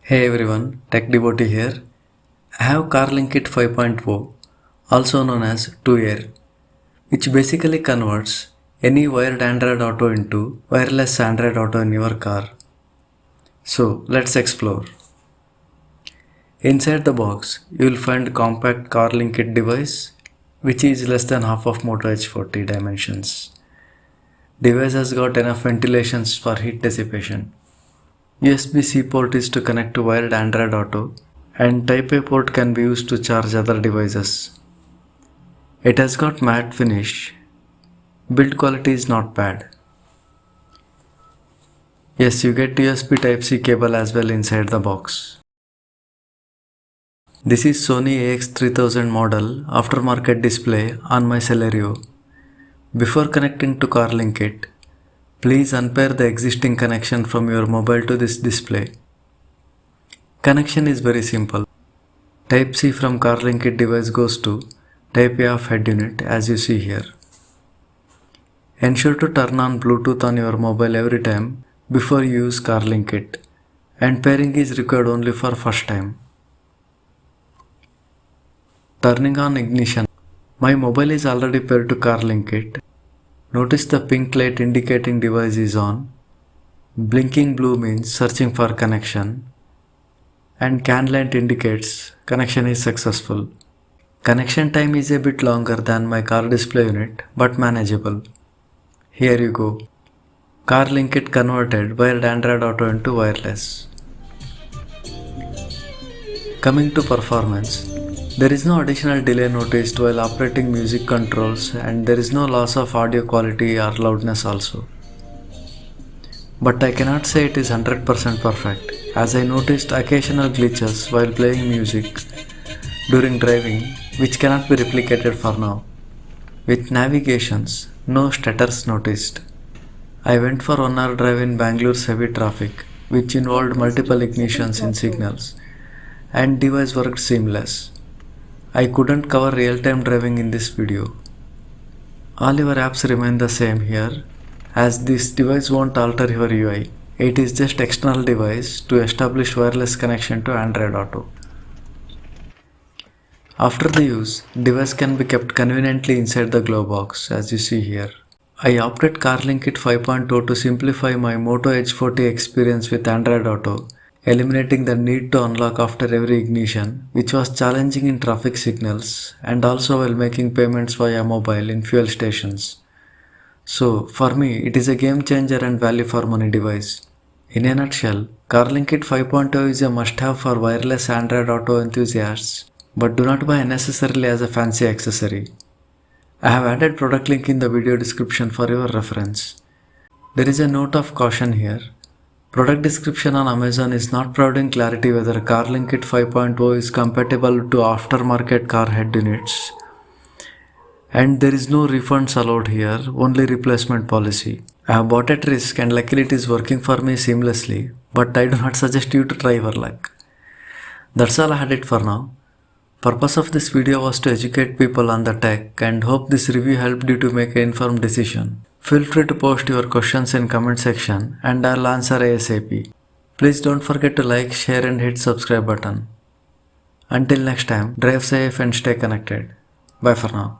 Hey everyone, Tech Devotee here. I have Carlinkit 5.0, also known as 2-Air, which basically converts any wired Android Auto into wireless Android Auto in your car. So let's explore. Inside the box, you will find compact Carlinkit device, which is less than half of Moto H40 dimensions. Device has got enough ventilations for heat dissipation. USB-C port is to connect to wired Android Auto, and Type-A port can be used to charge other devices. It has got matte finish. Build quality is not bad. Yes, you get USB Type-C cable as well inside the box. This is SONY AX3000 model aftermarket display on my Celerio. Before connecting to Carlinkit, please unpair the existing connection from your mobile to this display. Connection is very simple. Type-C from Carlinkit device goes to Type-A of head unit as you see here. Ensure to turn on Bluetooth on your mobile every time before you use Carlinkit, and pairing is required only for first time. Turning on ignition. My mobile is already paired to Carlinkit. Notice the pink light indicating device is on. Blinking blue means searching for connection. And can light indicates connection is successful. Connection time is a bit longer than my car display unit, but manageable. Here you go. Carlinkit converted wired Android Auto into wireless. Coming to performance, there is no additional delay noticed while operating music controls, and there is no loss of audio quality or loudness also. But I cannot say it is 100% perfect, as I noticed occasional glitches while playing music during driving, which cannot be replicated for now. With navigations, no stutters noticed. I went for 1 hour drive in Bangalore's heavy traffic, which involved multiple ignitions in signals, and device worked seamless. I couldn't cover real-time driving in this video. All your apps remain the same here, as this device won't alter your UI. It is just external device to establish wireless connection to Android Auto. After the use, device can be kept conveniently inside the glove box as you see here. I opted Carlinkit 5.0 to simplify my Moto H40 experience with Android Auto, eliminating the need to unlock after every ignition, which was challenging in traffic signals and also while making payments via mobile in fuel stations. So, for me, it is a game changer and value for money device. In a nutshell, Carlinkit 5.0 is a must-have for wireless Android Auto enthusiasts, but do not buy unnecessarily as a fancy accessory. I have added product link in the video description for your reference. There is a note of caution here. Product description on Amazon is not providing clarity whether Carlinkit 5.0 is compatible to aftermarket car head units, and there is no refunds allowed here, only replacement policy. I have bought at risk and luckily it is working for me seamlessly, but I do not suggest you to try your luck. That's all I had it for now. Purpose of this video was to educate people on the tech, and hope this review helped you to make an informed decision. Feel free to post your questions in comment section and I'll answer ASAP. Please don't forget to like, share and hit subscribe button. Until next time, drive safe and stay connected. Bye for now.